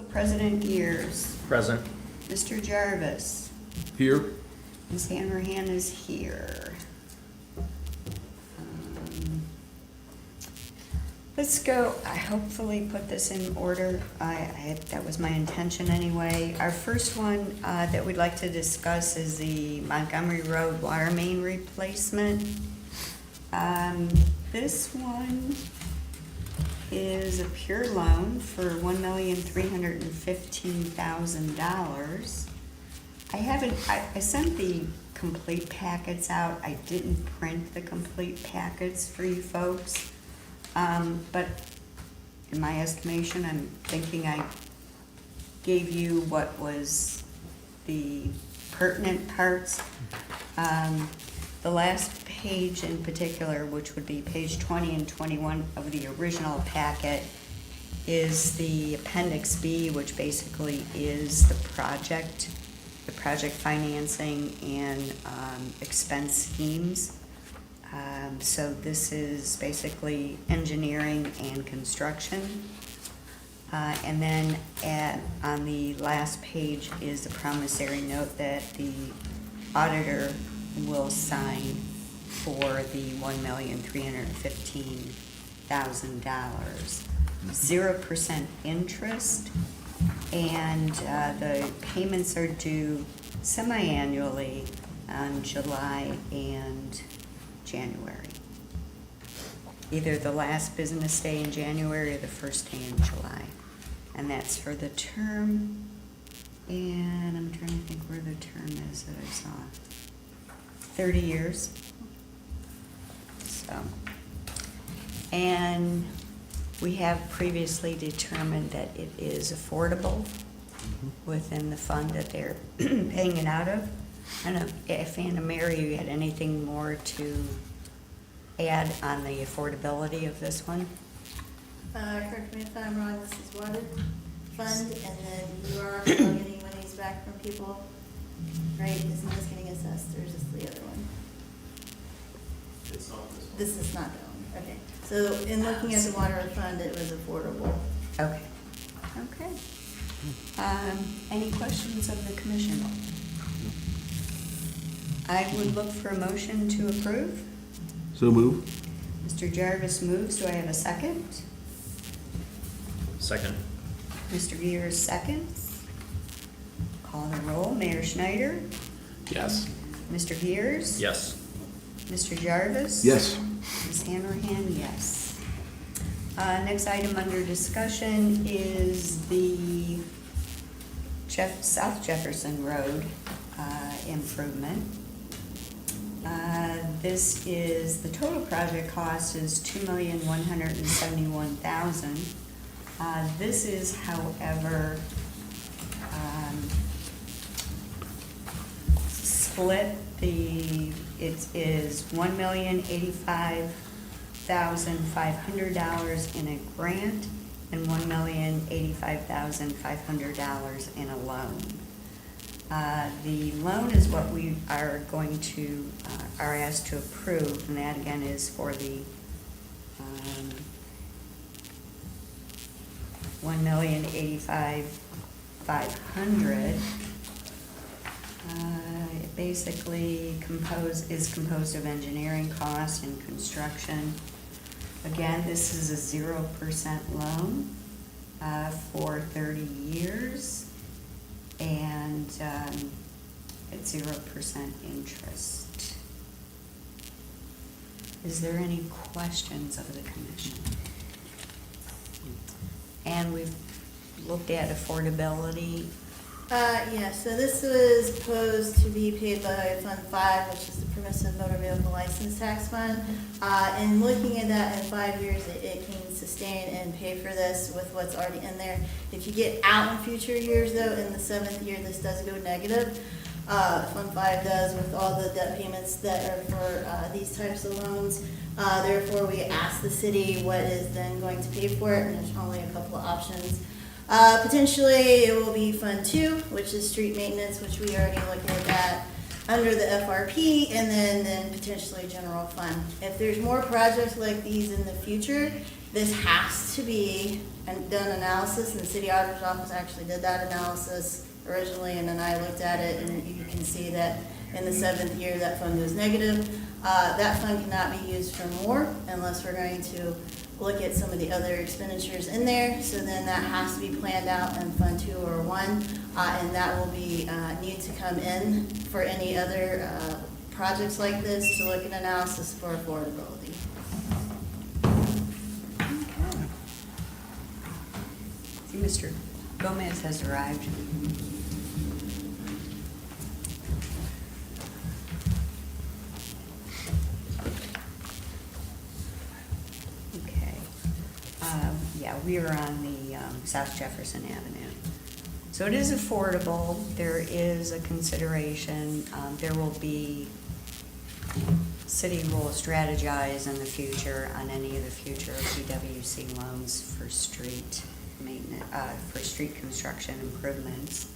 President Gears, Present. Mr. Jarvis, Here. Ms. Hanrahan is here. Let's go, I hopefully put this in order. That was my intention anyway. Our first one that we'd like to discuss is the Montgomery Road water main replacement. This one is a pure loan for $1,315,000. I sent the complete packets out. I didn't print the complete packets for you folks. But in my estimation, I'm thinking I gave you what was the pertinent parts. The last page in particular, which would be page 20 and 21 of the original packet, is the Appendix B, which basically is the project financing and expense schemes. So this is basically engineering and construction. And then on the last page is the promissory note that the auditor will sign for the $1,315,000. 0% interest, and the payments are due semi-annually on July and January. Either the last business day in January or the first day in July. And that's for the term, and I'm trying to think where the term is that I saw. 30 years. So, and we have previously determined that it is affordable within the fund that they're paying it out of. I don't know if Anna Mary, you had anything more to add on the affordability of this one? Correct me if I'm wrong, this is water fund, and then you are getting monies back from people, right? Isn't this getting assessed, or is this the other one? It's not this one. This is not that one, okay. So in looking at the water fund, it was affordable. Okay. Okay. Any questions of the commission? I would look for a motion to approve. So move. Mr. Jarvis moves. Do I have a second? Second. Mr. Gears seconds. Call the roll. Mayor Schneider? Yes. Mr. Gears? Yes. Mr. Jarvis? Yes. Ms. Hanrahan, yes. Next item under discussion is the South Jefferson Road improvement. This is, the total project cost is $2,171,000. This is, however, split. It is $1,085,500 in a grant and $1,085,500 in a loan. The loan is what we are going to, are asked to approve, and that again is for the $1,085,500. It basically is composed of engineering costs and construction. Again, this is a 0% loan for 30 years, and at 0% interest. Is there any questions of the commission? And we've looked at affordability. Yeah, so this was proposed to be paid by Fund 5, which is the Permissive Motor Vehicle License Tax Fund. And looking at that in 5 years, it can sustain and pay for this with what's already in there. If you get out in future years, though, in the 7th year, this does go negative. Fund 5 does with all the debt payments that are for these types of loans. Therefore, we ask the city what is then going to pay for it, and there's only a couple of options. Potentially, it will be Fund 2, which is street maintenance, which we already looked at. under the FRP and then potentially general fund. If there's more projects like these in the future, this has to be done analysis, and the city auditor's office actually did that analysis originally, and then I looked at it, and you can see that in the 7th year, that fund goes negative. That fund cannot be used for more unless we're going to look at some of the other expenditures in there. So then that has to be planned out in Fund 2 or 1, and that will be, need to come in for any other projects like this to look at analysis for affordability. See, Mr. Gomez has arrived. Okay. Yeah, we are on the South Jefferson Avenue. So it is affordable. There is a consideration. There will be, city will strategize in the future on any of the future PWC loans for street maintenance, for street construction improvements.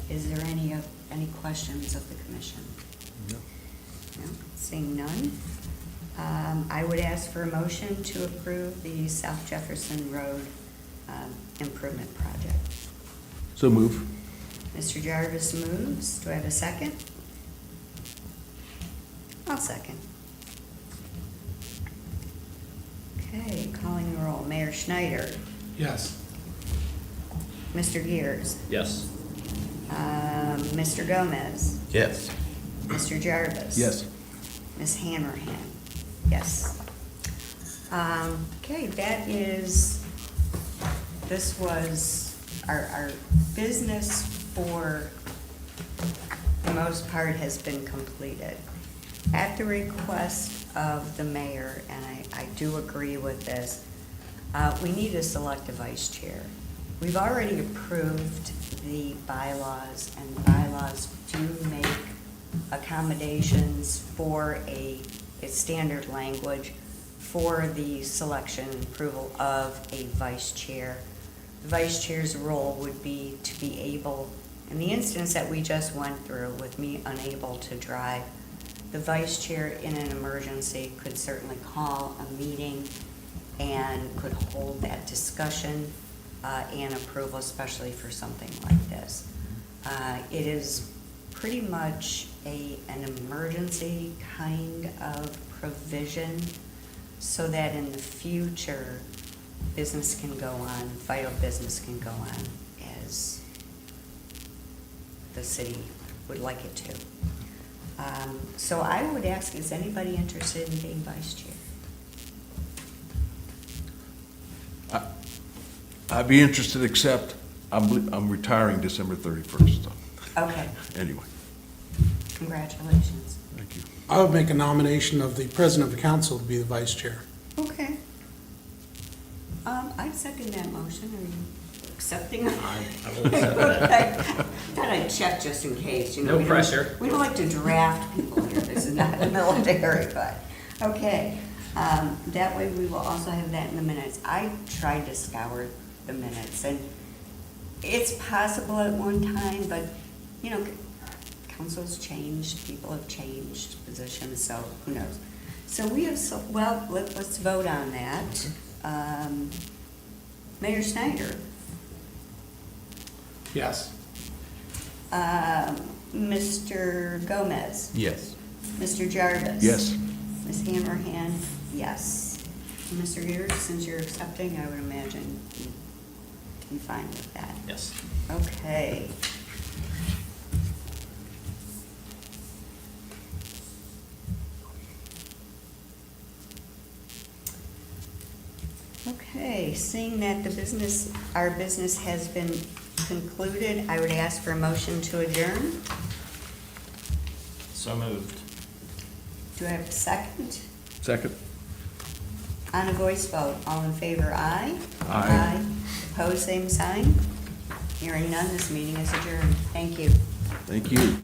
Is there any questions of the commission? No. No? Seeing none, I would ask for a motion to approve the South Jefferson Road improvement project. So move. Mr. Jarvis moves. Do I have a second? I'll second. Okay, calling the roll. Mayor Schneider. Yes. Mr. Gears. Yes. Mr. Gomez. Yes. Mr. Jarvis. Yes. Ms. Hanrahan. Yes. Okay, this was our business for the most part has been completed. At the request of the mayor, and I do agree with this, we need to select a vice chair. We've already approved the bylaws, and the bylaws do make accommodations for it's standard language for the selection and approval of a vice chair. The vice chair's role would be to be able, in the instance that we just went through with me unable to drive, the vice chair in an emergency could certainly call a meeting and could hold that discussion and approval, especially for something like this. It is pretty much an emergency kind of provision so that in the future, business can go on, vital business can go on as the city would like it to. So I would ask, is anybody interested in being vice chair? I'd be interested, except I'm retiring December 31st, so, Okay, anyway, congratulations. thank you. I would make a nomination of the president of the council to be the vice chair. Okay. I second that motion. Are you accepting? I will accept that. Okay. Thought I'd check just in case, you know. No we don't- pressure. We don't like to draft people here. This is not the military, but, okay. That way we will also have that in the minutes. I tried to scour the minutes, and it's possible at one time, but, you know, council's changed, people have changed positions, so who knows? So we have, let's vote on that. Mayor Schneider, Yes. Mr. Gomez, Yes. Mr. Jarvis. Yes. Ms. Hanrahan, yes. And Mr. Gears, since you're accepting, I would imagine you'd be fine with that. Yes. Okay. Okay, seeing that our business has been concluded, I would ask for a motion to adjourn. So moved. Do I have a second? Second? On a voice vote, all in favor, aye? Aye. Opposed, same sign? Hearing none, this meeting is adjourned. Thank you. Thank you.